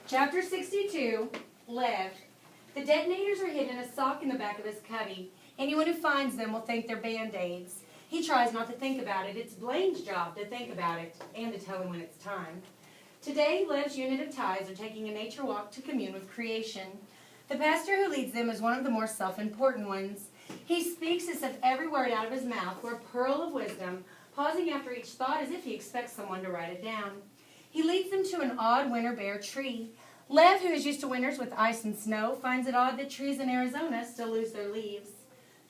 Chapter 62, Lev. The detonators are hidden in a sock in the back of his cubby. Anyone who finds them will think they're Band-Aids. He tries not to think about it. It's Blaine's job to think about it and to tell him when it's time. Today, Lev's unit of tithes are taking a nature walk to commune with creation. The pastor who leads them is one of the more self-important ones. He speaks as if every word out of his mouth were a pearl of wisdom, pausing after each thought as if he expects someone to write it down. He leads them to an odd winter bare tree. Lev, who is used to winters with ice and snow, finds it odd that trees in Arizona still lose their leaves.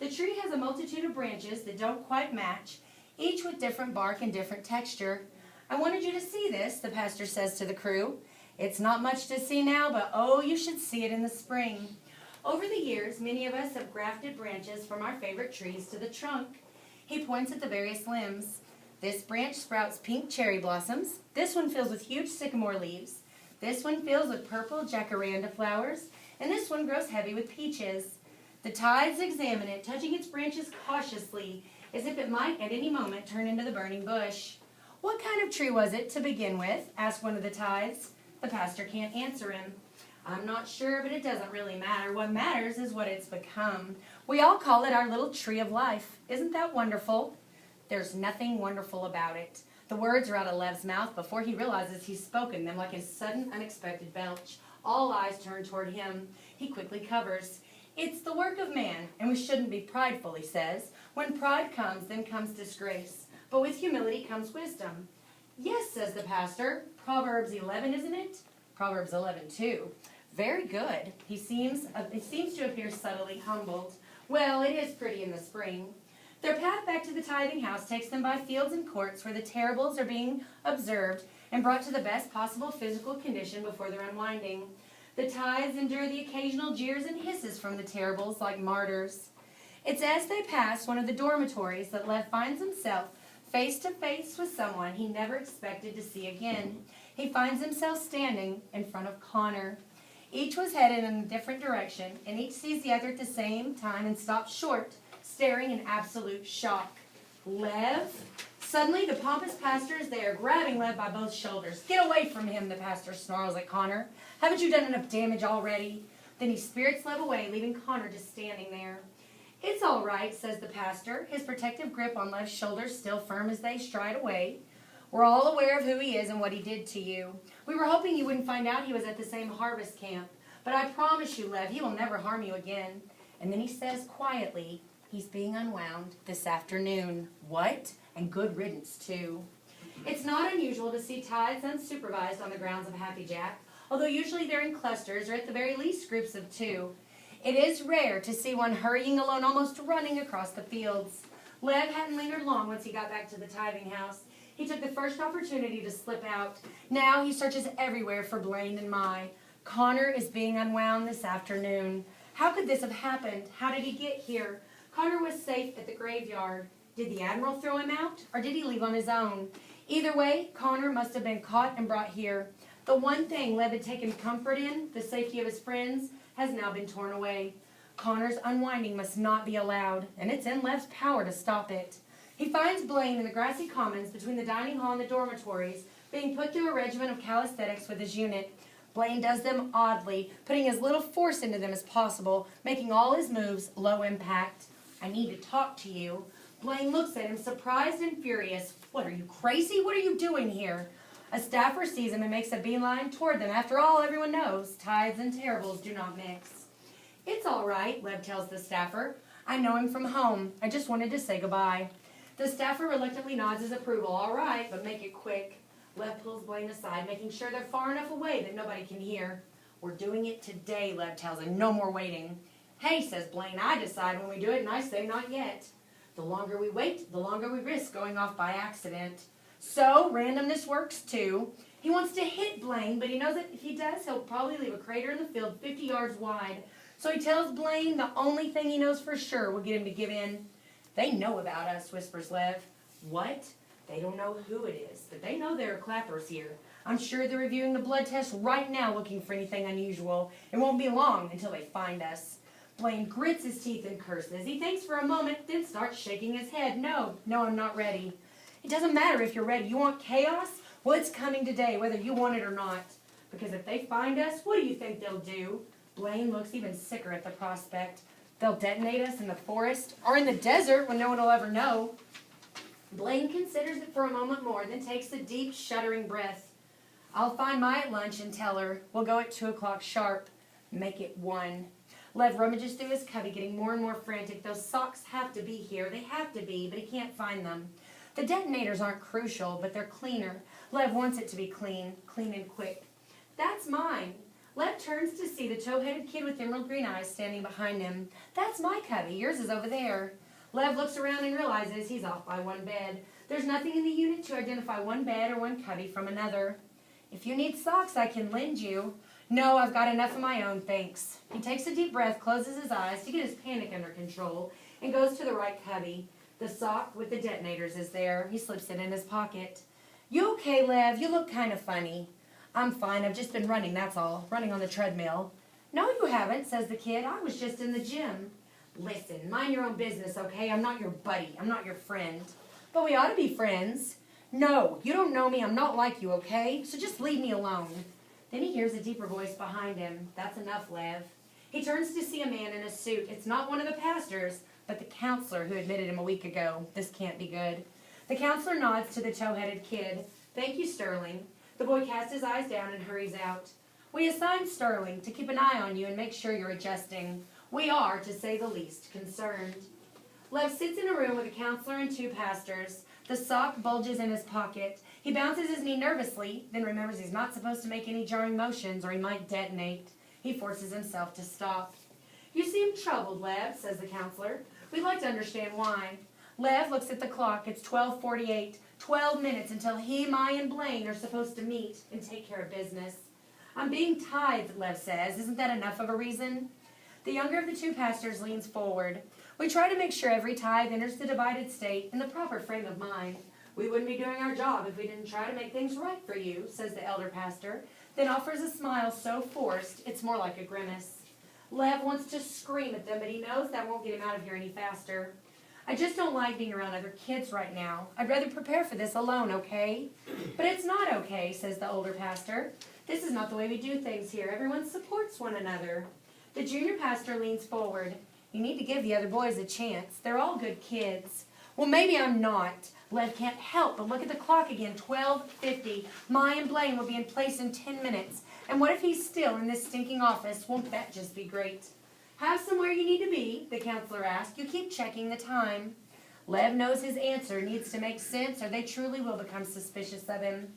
The tree has a multitude of branches that don't quite match, each with different bark and different texture. I wanted you to see this, the pastor says to the crew. It's not much to see now, but oh, you should see it in the spring. Over the years, many of us have grafted branches from our favorite trees to the trunk. He points at the various limbs. This branch sprouts pink cherry blossoms. This one fills with huge sycamore leaves. This one fills with purple jacaranda flowers. And this one grows heavy with peaches. The tithes examine it, touching its branches cautiously, as if it might at any moment turn into the burning bush. What kind of tree was it to begin with? Asked one of the tithes. The pastor can't answer him. I'm not sure, but it doesn't really matter. What matters is what it's become. We all call it our little tree of life. Isn't that wonderful? There's nothing wonderful about it. The words are out of Lev's mouth before he realizes he's spoken them like a sudden, unexpected belch. All eyes turn toward him. He quickly covers. It's the work of man, and we shouldn't be prideful, he says. When pride comes, then comes disgrace. But with humility comes wisdom. Yes, says the pastor. Proverbs 11, isn't it? Proverbs 11, too. Very good. He seems to appear subtly humbled. Well, it is pretty in the spring. Their path back to the tithing house takes them by fields and courts where the terribles are being observed and brought to the best possible physical condition before their unwinding. The tithes endure the occasional jeers and hisses from the terribles like martyrs. It's as they pass one of the dormitories that Lev finds himself face to face with someone he never expected to see again. He finds himself standing in front of Connor. Each was headed in a different direction, and each sees the other at the same time and stops short, staring in absolute shock. Lev? Suddenly, the pompous pastor is there, grabbing Lev by both shoulders. Get away from him, the pastor snarls at Connor. Haven't you done enough damage already? Then he spirits Lev away, leaving Connor just standing there. It's all right, says the pastor, his protective grip on Lev's shoulders still firm as they stride away. We're all aware of who he is and what he did to you. We were hoping you wouldn't find out he was at the same harvest camp. But I promise you, Lev, he will never harm you again. And then he says quietly, he's being unwound this afternoon. What? And good riddance, too. It's not unusual to see tithes unsupervised on the grounds of Happy Jack, although usually they're in clusters or at the very least groups of two. It is rare to see one hurrying alone, almost running across the fields. Lev hadn't lingered long once he got back to the tithing house. He took the first opportunity to slip out. Now he searches everywhere for Blaine and Mai. Connor is being unwound this afternoon. How could this have happened? How did he get here? Connor was safe at the graveyard. Did the Admiral throw him out, or did he leave on his own? Either way, Connor must have been caught and brought here. The one thing Lev had taken comfort in, the safety of his friends, has now been torn away. Connor's unwinding must not be allowed, and it's in Lev's power to stop it. He finds Blaine in the grassy commons between the dining hall and the dormitories, being put through a regimen of calisthenics with his unit. Blaine does them oddly, putting as little force into them as possible, making all his moves low impact. I need to talk to you. Blaine looks at him, surprised and furious. What, are you crazy? What are you doing here? A staffer sees him and makes a beeline toward them. After all, everyone knows tithes and terribles do not mix. It's all right, Lev tells the staffer. I know him from home. I just wanted to say goodbye. The staffer reluctantly nods his approval. All right, but make it quick. Lev pulls Blaine aside, making sure they're far enough away that nobody can hear. We're doing it today, Lev tells him. No more waiting. Hey, says Blaine, I decide when we do it, and I say not yet. The longer we wait, the longer we risk going off by accident. So, randomness works too. He wants to hit Blaine, but he knows that if he does, he'll probably leave a crater in the field 50 yards wide. So he tells Blaine the only thing he knows for sure will get him to give in. They know about us, whispers Lev. What? They don't know who it is, but they know there are clappers here. I'm sure they're reviewing the blood test right now looking for anything unusual. It won't be long until they find us. Blaine grits his teeth and curses. He thinks for a moment, then starts shaking his head. No, I'm not ready. It doesn't matter if you're ready. You want chaos? Well, it's coming today, whether you want it or not. Because if they find us, what do you think they'll do? Blaine looks even sicker at the prospect. They'll detonate us in the forest or in the desert when no one will ever know. Blaine considers it for a moment more, then takes a deep, shuddering breath. I'll find Ma at lunch and tell her. We'll go at 2 o'clock sharp. Make it 1. Lev rummages through his cubby, getting more and more frantic. Those socks have to be here. They have to be, but he can't find them. The detonators aren't crucial, but they're cleaner. Lev wants it to be clean and quick. That's mine. Lev turns to see the tow-headed kid with emerald green eyes standing behind him. That's my cubby. Yours is over there. Lev looks around and realizes he's off by 1 bed. There's nothing in the unit to identify 1 bed or 1 cubby from another. If you need socks, I can lend you. No, I've got enough of my own, thanks. He takes a deep breath, closes his eyes to get his panic under control, and goes to the right cubby. The sock with the detonators is there. He slips it in his pocket. You okay, Lev? You look kind of funny. I'm fine. I've just been running, that's all. Running on the treadmill. No, you haven't, says the kid. I was just in the gym. Listen, mind your own business, okay? I'm not your buddy. I'm not your friend. But we ought to be friends. No, you don't know me. I'm not like you, okay? So just leave me alone. Then he hears a deeper voice behind him. That's enough, Lev. He turns to see a man in a suit. It's not one of the pastors, but the counselor who admitted him a week ago. This can't be good. The counselor nods to the tow-headed kid. Thank you, Sterling. The boy casts his eyes down and hurries out. We assigned Sterling to keep an eye on you and make sure you're adjusting. We are, to say the least, concerned. Lev sits in a room with a counselor and 2 pastors. The sock bulges in his pocket. He bounces his knee nervously, then remembers he's not supposed to make any jarring motions or he might detonate. He forces himself to stop. You seem troubled, Lev, says the counselor. We'd like to understand why. Lev looks at the clock. It's 12:48. 12 minutes until he, Ma, and Blaine are supposed to meet and take care of business. I'm being tithed, Lev says. Isn't that enough of a reason? The younger of the 2 pastors leans forward. We try to make sure every tithe enters the divided state in the proper frame of mind. We wouldn't be doing our job if we didn't try to make things right for you, says the elder pastor, then offers a smile so forced it's more like a grimace. Lev wants to scream at them, but he knows that won't get him out of here any faster. I just don't like being around other kids right now. I'd rather prepare for this alone, okay? But it's not okay, says the older pastor. This is not the way we do things here. Everyone supports one another. The junior pastor leans forward. You need to give the other boys a chance. They're all good kids. Well, maybe I'm not. Lev can't help but look at the clock again. 12:50. Ma and Blaine will be in place in 10 minutes. And what if he's still in this stinking office? Won't that just be great? Have somewhere you need to be, the counselor asked. You keep checking the time. Lev knows his answer needs to make sense or they truly will become suspicious of him.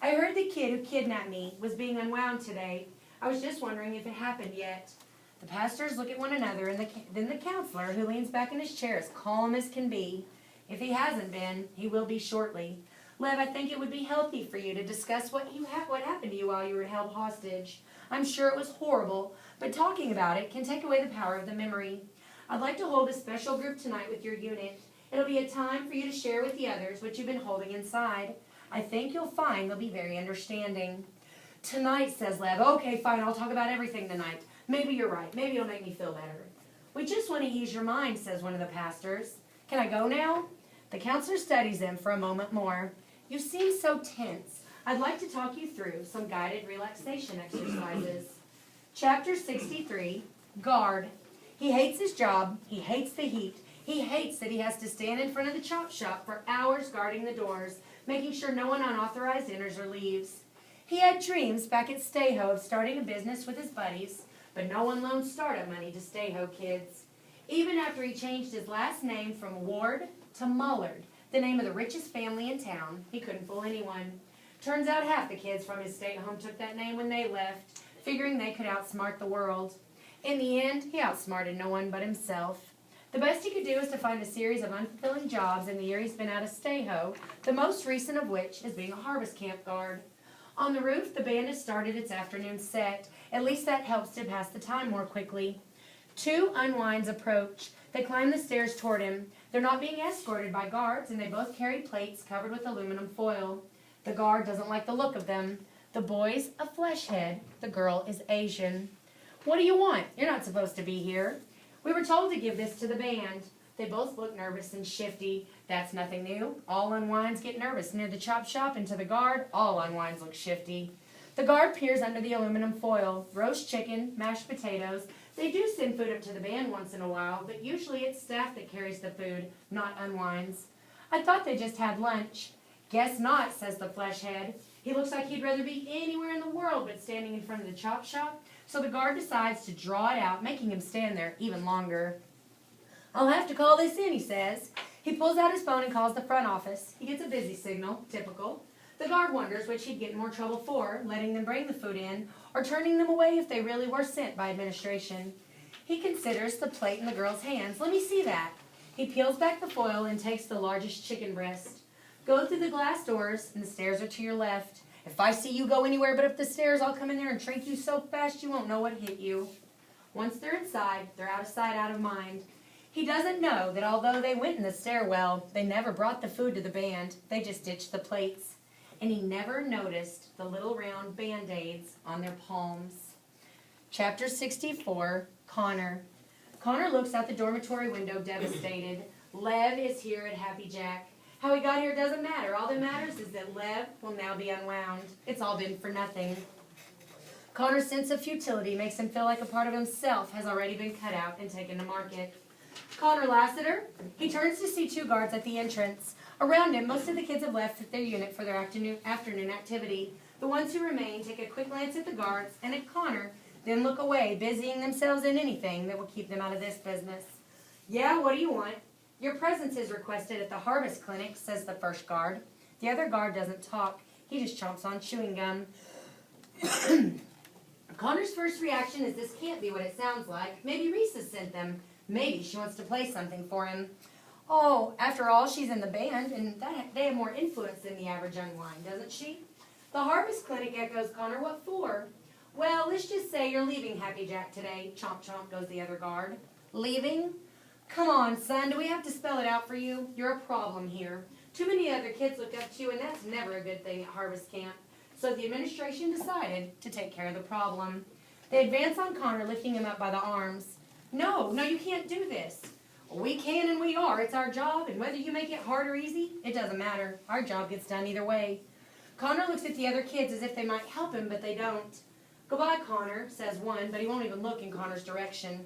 I heard the kid who kidnapped me was being unwound today. I was just wondering if it happened yet. The pastors look at one another, and then the counselor, who leans back in his chair as calm as can be. If he hasn't been, he will be shortly. Lev, I think it would be healthy for you to discuss what happened to you while you were held hostage. I'm sure it was horrible, but talking about it can take away the power of the memory. I'd like to hold a special group tonight with your unit. It'll be a time for you to share with the others what you've been holding inside. I think you'll find they'll be very understanding. Tonight, says Lev. Okay, fine, I'll talk about everything tonight. Maybe you're right. Maybe it'll make me feel better. We just want to ease your mind, says one of the pastors. Can I go now? The counselor studies him for a moment more. You seem so tense. I'd like to talk you through some guided relaxation exercises. Chapter 63, Guard. He hates his job. He hates the heat. He hates that he has to stand in front of the chop shop for hours guarding the doors, making sure no one unauthorized enters or leaves. He had dreams back at Stayho of starting a business with his buddies, but no one loaned startup money to Stayho kids. Even after he changed his last name from Ward to Mullard, the name of the richest family in town, he couldn't fool anyone. Turns out half the kids from his state home took that name when they left, figuring they could outsmart the world. In the end, he outsmarted no one but himself. The best he could do is to find a series of unfulfilling jobs in the year he's been out of Stayho, the most recent of which is being a harvest camp guard. On the roof, the band has started its afternoon set. At least that helps to pass the time more quickly. 2 unwinds approach. They climb the stairs toward him. They're not being escorted by guards, and they both carry plates covered with aluminum foil. The guard doesn't like the look of them. The boy's a flesh head. The girl is Asian. What do you want? You're not supposed to be here. We were told to give this to the band. They both look nervous and shifty. That's nothing new. All unwinds get nervous near the chop shop, and to the guard, all unwinds look shifty. The guard peers under the aluminum foil. Roast chicken, mashed potatoes. They do send food up to the band once in a while, but usually it's staff that carries the food, not Unwind's. I thought they just had lunch. Guess not, says the flesh head. He looks like he'd rather be anywhere in the world but standing in front of the chop shop, so the guard decides to draw it out, making him stand there even longer. I'll have to call this in, he says. He pulls out his phone and calls the front office. He gets a busy signal, typical. The guard wonders which he'd get in more trouble for, letting them bring the food in, or turning them away if they really were sent by administration. He considers the plate in the girl's hands. Let me see that. He peels back the foil and takes the largest chicken breast. Go through the glass doors, and the stairs are to your left. If I see you go anywhere but up the stairs, I'll come in there and shrink you so fast you won't know what hit you. Once they're inside, they're out of sight, out of mind. He doesn't know that although they went in the stairwell, they never brought the food to the band. They just ditched the plates. And he never noticed the little round Band-Aids on their palms. Chapter 64, Connor. Connor looks out the dormitory window devastated. Lev is here at Happy Jack. How he got here doesn't matter. All that matters is that Lev will now be unwound. It's all been for nothing. Connor's sense of futility makes him feel like a part of himself has already been cut out and taken to market. Connor Lassiter. He turns to see two guards at the entrance. Around him, most of the kids have left their unit for their afternoon activity. The ones who remain take a quick glance at the guards and at Connor, then look away, busying themselves in anything that will keep them out of this business. Yeah, what do you want? Your presence is requested at the harvest clinic, says the first guard. The other guard doesn't talk. He just chomps on chewing gum. Connor's first reaction is this can't be what it sounds like. Maybe Risa sent them. Maybe she wants to play something for him. Oh, after all, she's in the band, and they have more influence than the average Unwind, doesn't she? The harvest clinic, echoes Connor. What for? Well, let's just say you're leaving Happy Jack today. Chomp, chomp, goes the other guard. Leaving? Come on, son, do we have to spell it out for you? You're a problem here. Too many other kids look up to you, and that's never a good thing at harvest camp. So the administration decided to take care of the problem. They advance on Connor, lifting him up by the arms. No, you can't do this. We can and we are. It's our job, and whether you make it hard or easy, it doesn't matter. Our job gets done either way. Connor looks at the other kids as if they might help him, but they don't. Goodbye, Connor, says one, but he won't even look in Connor's direction.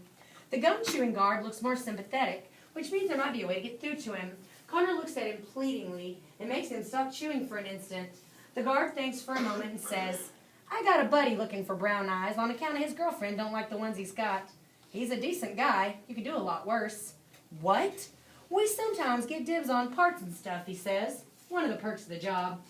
The gum-chewing guard looks more sympathetic, which means there might be a way to get through to him. Connor looks at him pleadingly and makes him stop chewing for an instant. The guard thinks for a moment and says, I got a buddy looking for brown eyes on account of his girlfriend don't like the ones he's got. He's a decent guy. You could do a lot worse. What? We sometimes get dibs on parts and stuff, he says. One of the perks of the job.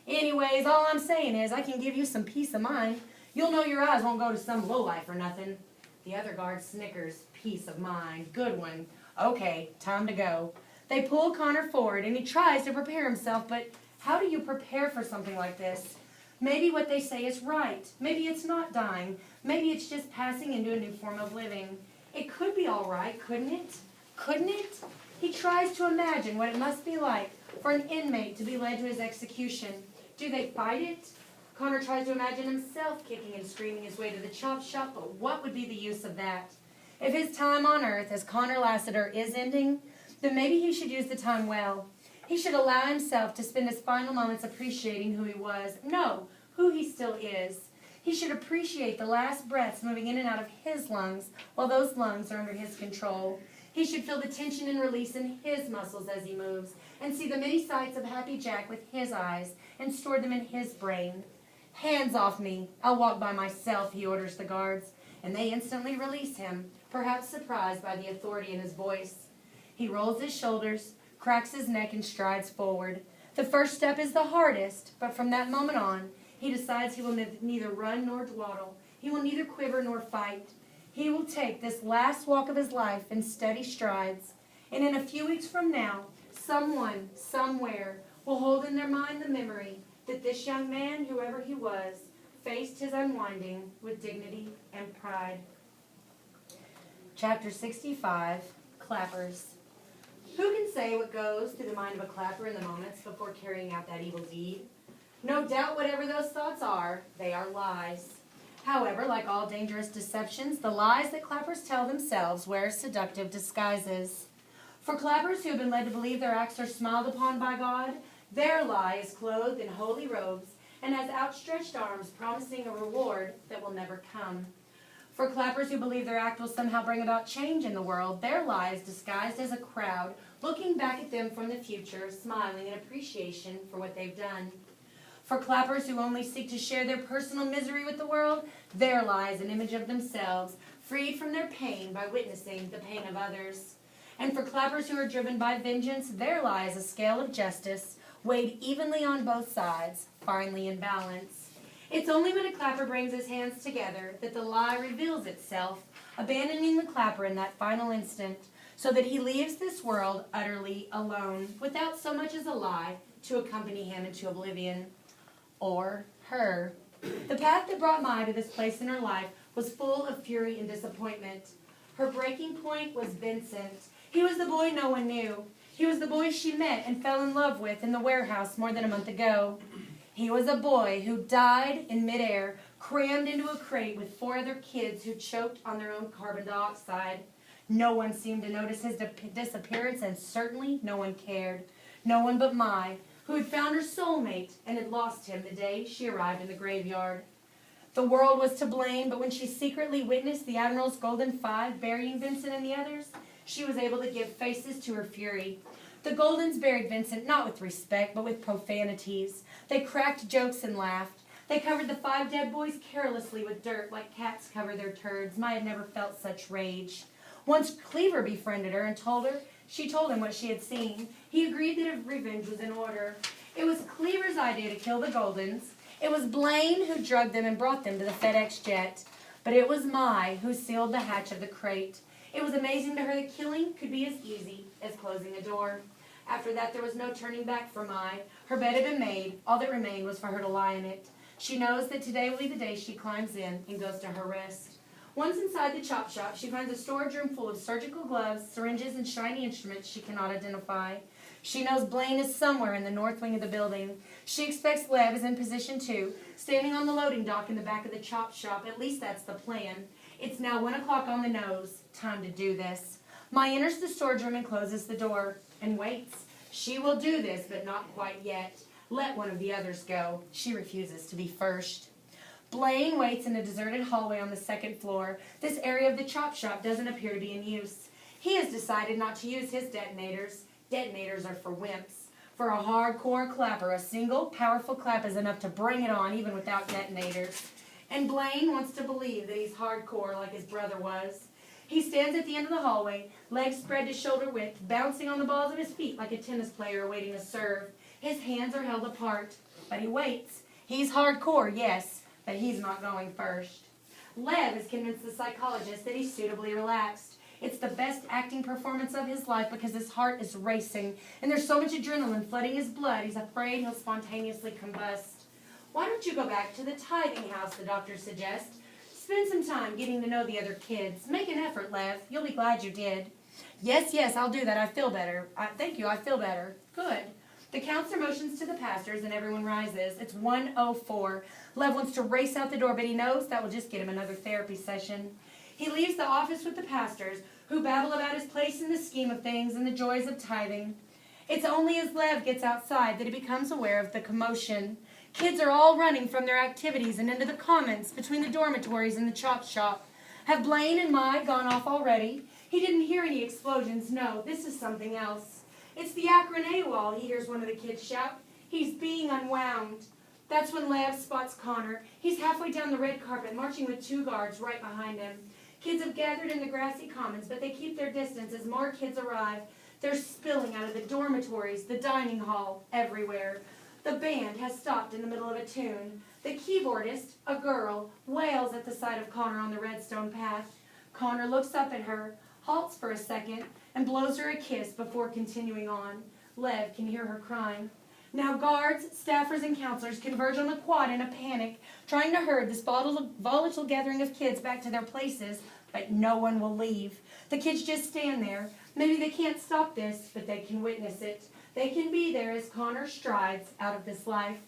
Anyways, all I'm saying is I can give you some peace of mind. You'll know your eyes won't go to some lowlife or nothing. The other guard snickers. Peace of mind. Good one. Okay, time to go. They pull Connor forward, and he tries to prepare himself, but how do you prepare for something like this? Maybe what they say is right. Maybe it's not dying. Maybe it's just passing into a new form of living. It could be all right, couldn't it? Couldn't it? He tries to imagine what it must be like for an inmate to be led to his execution. Do they fight it? Connor tries to imagine himself kicking and screaming his way to the chop shop, but what would be the use of that? If his time on earth as Connor Lassiter is ending, then maybe he should use the time well. He should allow himself to spend his final moments appreciating who he was. No, who he still is. He should appreciate the last breaths moving in and out of his lungs while those lungs are under his control. He should feel the tension and release in his muscles as he moves and see the many sights of Happy Jack with his eyes and store them in his brain. Hands off me. I'll walk by myself, he orders the guards, and they instantly release him, perhaps surprised by the authority in his voice. He rolls his shoulders, cracks his neck, and strides forward. The first step is the hardest, but from that moment on, he decides he will neither run nor dawdle. He will neither quiver nor fight. He will take this last walk of his life in steady strides, and in a few weeks from now, someone, somewhere, will hold in their mind the memory that this young man, whoever he was, faced his unwinding with dignity and pride. Chapter 65, Clappers. Who can say what goes through the mind of a clapper in the moments before carrying out that evil deed? No doubt whatever those thoughts are, they are lies. However, like all dangerous deceptions, the lies that clappers tell themselves wear seductive disguises. For clappers who have been led to believe their acts are smiled upon by God, their lie is clothed in holy robes and has outstretched arms promising a reward that will never come. For clappers who believe their act will somehow bring about change in the world, their lie is disguised as a crowd, looking back at them from the future, smiling in appreciation for what they've done. For clappers who only seek to share their personal misery with the world, their lie is an image of themselves, freed from their pain by witnessing the pain of others. And for clappers who are driven by vengeance, their lie is a scale of justice, weighed evenly on both sides, finely in balance. It's only when a clapper brings his hands together that the lie reveals itself, abandoning the clapper in that final instant, so that he leaves this world utterly alone, without so much as a lie to accompany him into oblivion. Or her. The path that brought Mai to this place in her life was full of fury and disappointment. Her breaking point was Vincent. He was the boy no one knew. He was the boy she met and fell in love with in the warehouse more than a month ago. He was a boy who died in midair, crammed into a crate with 4 other kids who choked on their own carbon dioxide. No one seemed to notice his disappearance, and certainly no one cared. No one but Mai, who had found her soulmate and had lost him the day she arrived in the graveyard. The world was to blame, but when she secretly witnessed the Admiral's Golden Five burying Vincent and the others, she was able to give faces to her fury. The Goldens buried Vincent not with respect, but with profanities. They cracked jokes and laughed. They covered the 5 dead boys carelessly with dirt like cats cover their turds. Mai had never felt such rage. Once Cleaver befriended her and she told him what she had seen. He agreed that if revenge was in order. It was Cleaver's idea to kill the Goldens. It was Blaine who drugged them and brought them to the FedEx jet. But it was Mai who sealed the hatch of the crate. It was amazing to her that killing could be as easy as closing a door. After that, there was no turning back for Mai. Her bed had been made. All that remained was for her to lie in it. She knows that today will be the day she climbs in and goes to her rest. Once inside the chop shop, she finds a storage room full of surgical gloves, syringes, and shiny instruments she cannot identify. She knows Blaine is somewhere in the north wing of the building. She expects Lev is in position too, standing on the loading dock in the back of the chop shop. At least that's the plan. It's now 1 o'clock on the nose. Time to do this. Mai enters the storage room and closes the door and waits. She will do this, but not quite yet. Let one of the others go. She refuses to be first. Blaine waits in a deserted hallway on the 2nd floor. This area of the chop shop doesn't appear to be in use. He has decided not to use his detonators. Detonators are for wimps. For a hardcore clapper, a single powerful clap is enough to bring it on even without detonators. And Blaine wants to believe that he's hardcore like his brother was. He stands at the end of the hallway, legs spread to shoulder width, bouncing on the balls of his feet like a tennis player awaiting a serve. His hands are held apart, but he waits. He's hardcore, yes, but he's not going first. Lev has convinced the psychologist that he's suitably relaxed. It's the best acting performance of his life because his heart is racing, and there's so much adrenaline flooding his blood, he's afraid he'll spontaneously combust. Why don't you go back to the tithing house, the doctor suggests. Spend some time getting to know the other kids. Make an effort, Lev. You'll be glad you did. Yes, I'll do that. I feel better. Thank you, I feel better. Good. The counselor motions to the pastors and everyone rises. It's 1:04. Lev wants to race out the door, but he knows that will just get him another therapy session. He leaves the office with the pastors, who babble about his place in the scheme of things and the joys of tithing. It's only as Lev gets outside that he becomes aware of the commotion. Kids are all running from their activities and into the commons between the dormitories and the chop shop. Have Blaine and Mai gone off already? He didn't hear any explosions. No, this is something else. It's the Akron AWOL, he hears one of the kids shout. He's being unwound. That's when Lev spots Connor. He's halfway down the red carpet, marching with 2 guards right behind him. Kids have gathered in the grassy commons, but they keep their distance as more kids arrive. They're spilling out of the dormitories, the dining hall, everywhere. The band has stopped in the middle of a tune. The keyboardist, a girl, wails at the sight of Connor on the redstone path. Connor looks up at her, halts for a second, and blows her a kiss before continuing on. Lev can hear her crying. Now guards, staffers, and counselors converge on the quad in a panic, trying to herd this volatile gathering of kids back to their places, but no one will leave. The kids just stand there. Maybe they can't stop this, but they can witness it. They can be there as Connor strides out of this life.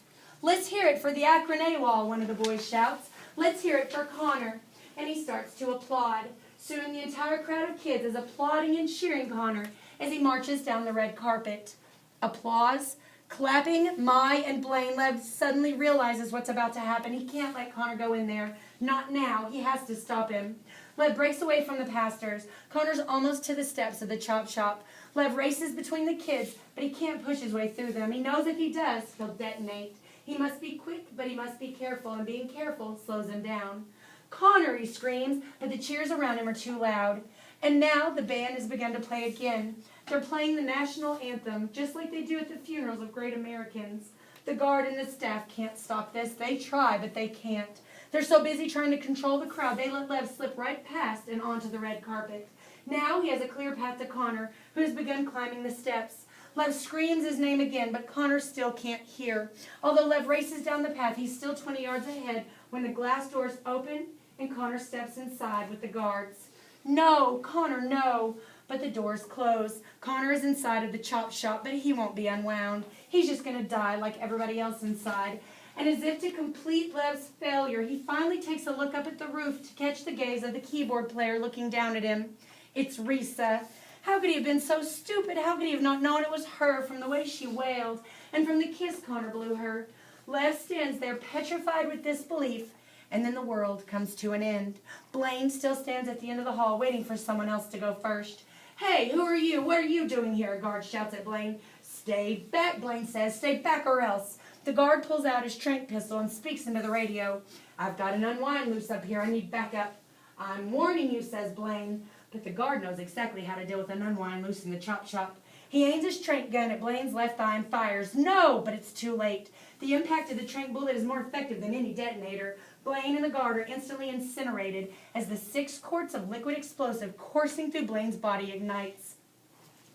Let's hear it for the Akron AWOL, one of the boys shouts. Let's hear it for Connor. And he starts to applaud. Soon the entire crowd of kids is applauding and cheering Connor as he marches down the red carpet. Applause, Clapping Mai and Blaine, Lev suddenly realizes what's about to happen. He can't let Connor go in there. Not now. He has to stop him. Lev breaks away from the pastors. Connor's almost to the steps of the chop shop. Lev races between the kids, but he can't push his way through them. He knows if he does, he'll detonate. He must be quick, but he must be careful, and being careful slows him down. Connor, he screams, but the cheers around him are too loud. And now the band has begun to play again. They're playing the national anthem, just like they do at the funerals of great Americans. The guard and the staff can't stop this. They try, but they can't. They're so busy trying to control the crowd, they let Lev slip right past and onto the red carpet. Now he has a clear path to Connor, who has begun climbing the steps. Lev screams his name again, but Connor still can't hear. Although Lev races down the path, he's still 20 yards ahead when the glass doors open and Connor steps inside with the guards. No, Connor, no. But the doors close. Connor is inside of the chop shop, but he won't be unwound. He's just going to die like everybody else inside. And as if to complete Lev's failure, he finally takes a look up at the roof to catch the gaze of the keyboard player looking down at him. It's Risa. How could he have been so stupid? How could he have not known it was her from the way she wailed and from the kiss Connor blew her? Lev stands there petrified with disbelief, and then the world comes to an end. Blaine still stands at the end of the hall waiting for someone else to go first. Hey, who are you? What are you doing here? A guard shouts at Blaine. Stay back, Blaine says. Stay back or else. The guard pulls out his trank pistol and speaks into the radio. I've got an unwind loose up here. I need backup. I'm warning you, says Blaine. But the guard knows exactly how to deal with an unwind loose in the chop shop. He aims his trank gun at Blaine's left eye and fires. No, but it's too late. The impact of the trank bullet is more effective than any detonator. Blaine and the guard are instantly incinerated as the 6 quarts of liquid explosive coursing through Blaine's body ignites.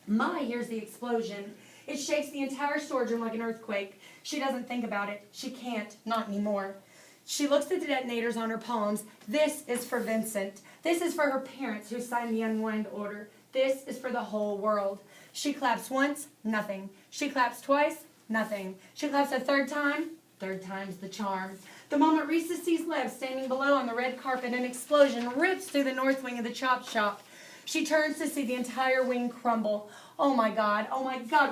Mai hears the explosion. It shakes the entire storage room like an earthquake. She doesn't think about it. She can't, not anymore. She looks at the detonators on her palms. This is for Vincent. This is for her parents who signed the unwind order. This is for the whole world. She claps once, nothing. She claps twice, nothing. She claps a third time, third time's the charm. The moment Risa sees Lev standing below on the red carpet, an explosion rips through the north wing of the chop shop. She turns to see the entire wing crumble. Oh my God,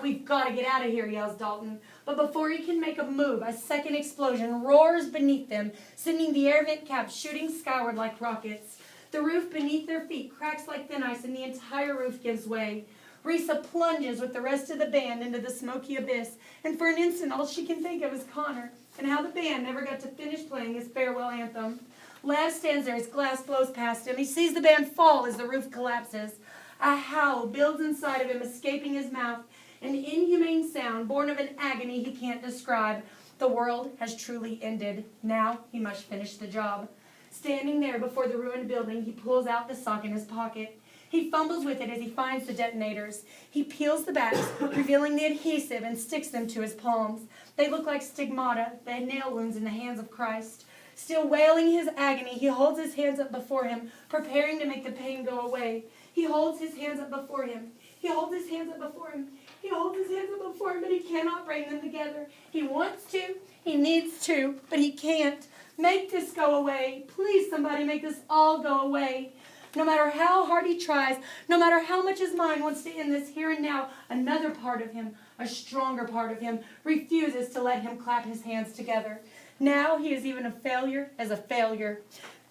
we've got to get out of here, yells Dalton. But before he can make a move, a second explosion roars beneath them, sending the air vent caps shooting skyward like rockets. The roof beneath their feet cracks like thin ice and the entire roof gives way. Risa plunges with the rest of the band into the smoky abyss, and for an instant all she can think of is Connor, and how the band never got to finish playing his farewell anthem. Lev stands there as glass blows past him. He sees the band fall as the roof collapses. A howl builds inside of him, escaping his mouth, an inhumane sound born of an agony he can't describe. The world has truly ended. Now he must finish the job. Standing there before the ruined building, he pulls out the sock in his pocket. He fumbles with it as he finds the detonators. He peels the backs, revealing the adhesive, and sticks them to his palms. They look like stigmata, the nail wounds in the hands of Christ. Still wailing his agony, he holds his hands up before him, preparing to make the pain go away. He holds his hands up before him. He holds his hands up before him. He holds his hands up before him, but he cannot bring them together. He wants to, he needs to, but he can't. Make this go away. Please, somebody, make this all go away. No matter how hard he tries, no matter how much his mind wants to end this here and now, another part of him, a stronger part of him, refuses to let him clap his hands together. Now he is even a failure as a failure.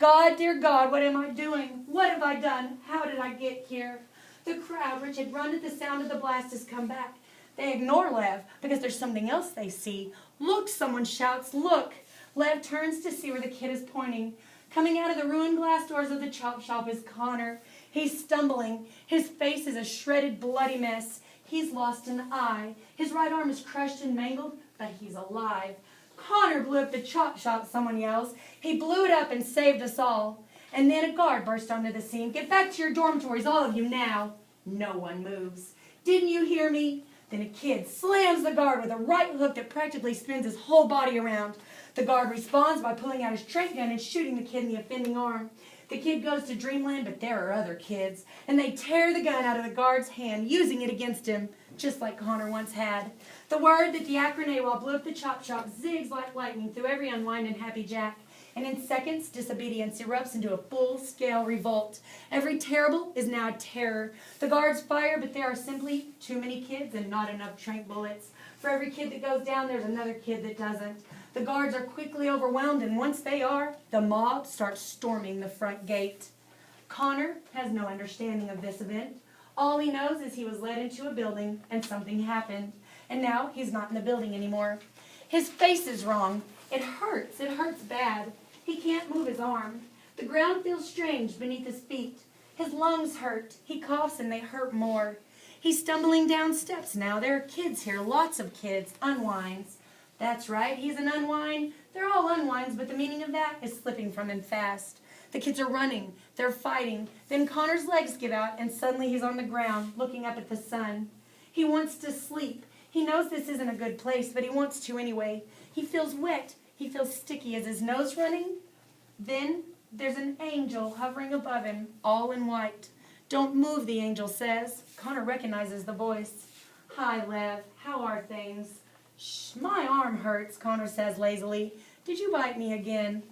God, dear God, what am I doing? What have I done? How did I get here? The crowd, which had run at the sound of the blast, has come back. They ignore Lev because there's something else they see. Look, someone shouts, look. Lev turns to see where the kid is pointing. Coming out of the ruined glass doors of the chop shop is Connor. He's stumbling. His face is a shredded, bloody mess. He's lost an eye. His right arm is crushed and mangled, but he's alive. Connor blew up the chop shop, someone yells. He blew it up and saved us all. And then a guard burst onto the scene. Get back to your dormitories, all of you now. No one moves. Didn't you hear me? Then a kid slams the guard with a right hook that practically spins his whole body around. The guard responds by pulling out his trank gun and shooting the kid in the offending arm. The kid goes to dreamland, but there are other kids, and they tear the gun out of the guard's hand, using it against him, just like Connor once had. The word that the Akron AWOL blew up the chop shop zigs like lightning through every Unwind and Happy Jack, and in seconds, disobedience erupts into a full-scale revolt. Every terrible is now a terror. The guards fire, but there are simply too many kids and not enough trank bullets. For every kid that goes down, there's another kid that doesn't. The guards are quickly overwhelmed, and once they are, the mob starts storming the front gate. Connor has no understanding of this event. All he knows is he was led into a building and something happened. And now he's not in the building anymore. His face is wrong. It hurts bad. He can't move his arm. The ground feels strange beneath his feet. His lungs hurt. He coughs and they hurt more. He's stumbling down steps now. There are kids here, lots of kids, unwinds. That's right, he's an unwind. They're all unwinds, but the meaning of that is slipping from him fast. The kids are running. They're fighting. Then Connor's legs give out, and suddenly he's on the ground, looking up at the sun. He wants to sleep. He knows this isn't a good place, but he wants to anyway. He feels wet. He feels sticky. Is his nose running? Then there's an angel hovering above him, all in white. Don't move, the angel says. Connor recognizes the voice. Hi, Lev. How are things? Shh, my arm hurts, Connor says lazily. Did you bite me again?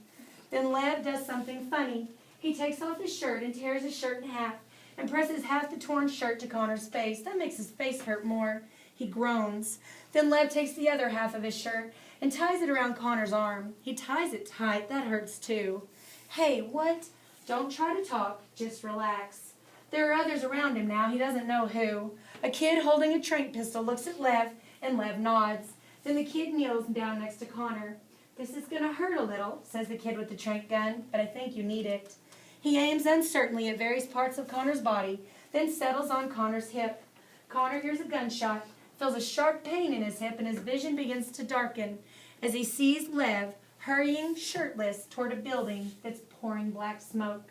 Then Lev does something funny. He takes off his shirt and tears his shirt in half and presses half the torn shirt to Connor's face. That makes his face hurt more. He groans. Then Lev takes the other half of his shirt and ties it around Connor's arm. He ties it tight. That hurts too. Hey, what? Don't try to talk. Just relax. There are others around him now. He doesn't know who. A kid holding a trank pistol looks at Lev, and Lev nods. Then the kid kneels down next to Connor. This is going to hurt a little, says the kid with the trank gun, but I think you need it. He aims uncertainly at various parts of Connor's body, then settles on Connor's hip. Connor hears a gunshot, feels a sharp pain in his hip, and his vision begins to darken as he sees Lev hurrying shirtless toward a building that's pouring black smoke.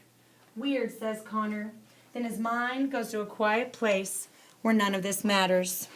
Weird, says Connor. Then his mind goes to a quiet place where none of this matters.